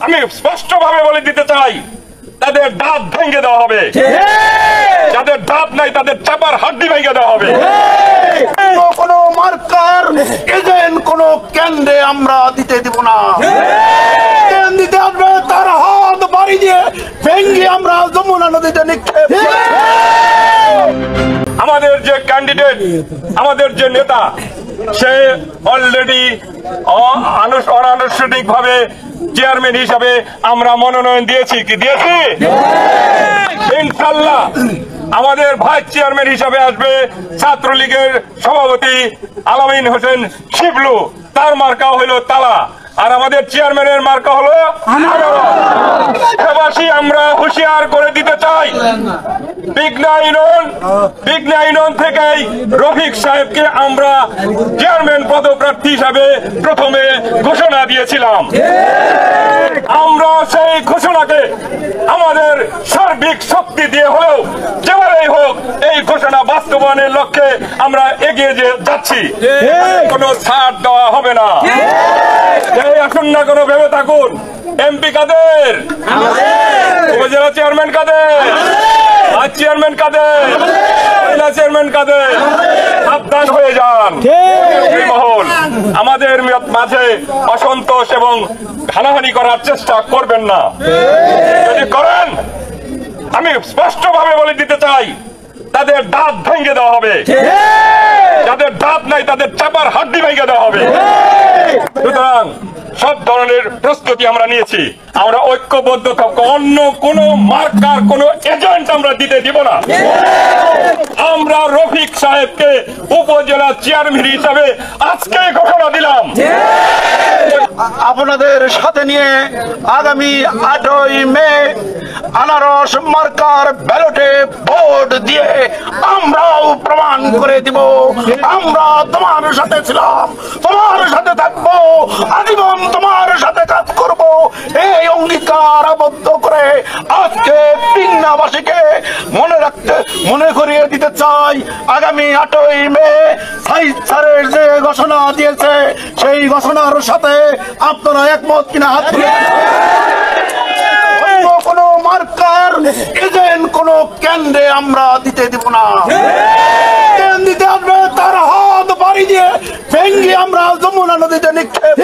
আমি স্পষ্টভাবে বলে দিতে চাই, তাদের দাঁত ভেঙে দেওয়া হবে, যাদের দাঁত নাই তাদের চাপার হাড্ডি ভেঙে দেওয়া হবে। কোন মার্কার এজেন্ট কোন কেন্দ্রে আমরা দিতে দিব না। দিতে আসবে তার হাত বাড়ি দিয়ে ভেঙে আমরা যমুনা নদীতে নিক্ষেপ। আমাদের যে ক্যান্ডিডেট, আমাদের যে নেতা, সে অলরেডি অনানুষ্ঠানিক ভাবে চেয়ারম্যান হিসাবে আমরা মনোনয়ন দিয়েছি। কি দিয়েছি? ইনশাল্লাহ আমাদের ভাইস চেয়ারম্যান হিসাবে আসবে ছাত্রলীগের সভাপতি আলামিন হোসেন শিবলু, তার মার্কা হলো তালা, আর আমাদের চেয়ারম্যানের মার্কা হলো প্রবাসী। আমরা হুঁশিয়ার করে দিতে চাই, বিঘ্না ইউনিয়ন থেকেই রফিক সাহেবকে আমরা চেয়ারম্যান পদপ্রার্থী হিসাবে প্রথমে ঘোষণা দিয়েছিলাম। আমরা সেই ঘোষণাকে আমাদের সার্বিক শক্তি দিয়ে হলেও যেভাবেই হোক এই ঘোষণা বাস্তবায়নের লক্ষ্যে আমরা এগিয়ে যাচ্ছি। কোনো ছাড় দেওয়া হবে না। এই আসুন না কোনো ভেবে থাকুন, এমপি কাদের, উপজেলা চেয়ারম্যান কাদের, ভাইস চেয়ারম্যান কাদের, মহিলা চেয়ারম্যান কাদের, সাবধান হয়ে যান। মহল আমাদের মাঝে অসন্তোষ এবং হানাহানি করার চেষ্টা করবেন না। যদি করেন, আমি স্পষ্টভাবে বলে দিতে চাই, তাদের দাঁত ভেঙে দেওয়া হবে, যাদের দাঁত নাই তাদের চাপার হাড্ডি ভেঙে দেওয়া হবে। সুতরাং সব ধরনের প্রস্তুতি আমরা নিয়েছি। আমরা ঐক্যবদ্ধ থাকবো, অন্য কোন মার্কার কোন এজেন্ট আমরা দিতে দিব না। আমরা রফিক সাহেবকে উপজেলা চেয়ারম্যান হিসাবে আজকে ঘোষণা দিলাম। আপনাদের সাথে নিয়ে আগামী 8ই মে আনারস মার্কার ব্যালটে ভোট দিয়ে আমরাও প্রমাণ করে দিব আমরা তোমার সাথে ছিলাম, তোমার সাথে থাকবো, আজীবন তোমার সাথে কাজ করব। এই অঙ্গীকার আবদ্ধ করে আজকে বিঘ্নাবাসীকে মনে করিয়ে দিতে চাই, আগামী 8ই মে সাইদ স্যারের যে ঘোষণা দিয়েছে সেই ঘোষণার সাথে আপনারা একমত কিনা হাত তুলে। কোন মার্কার এজেন্ট কোন কেন্দ্রে আমরা দিতে দিব না। দিতে আসবে তার হাত বাড়ি দিয়ে ভেঙে আমরা যমুনা নদীতে নিক্ষেপ।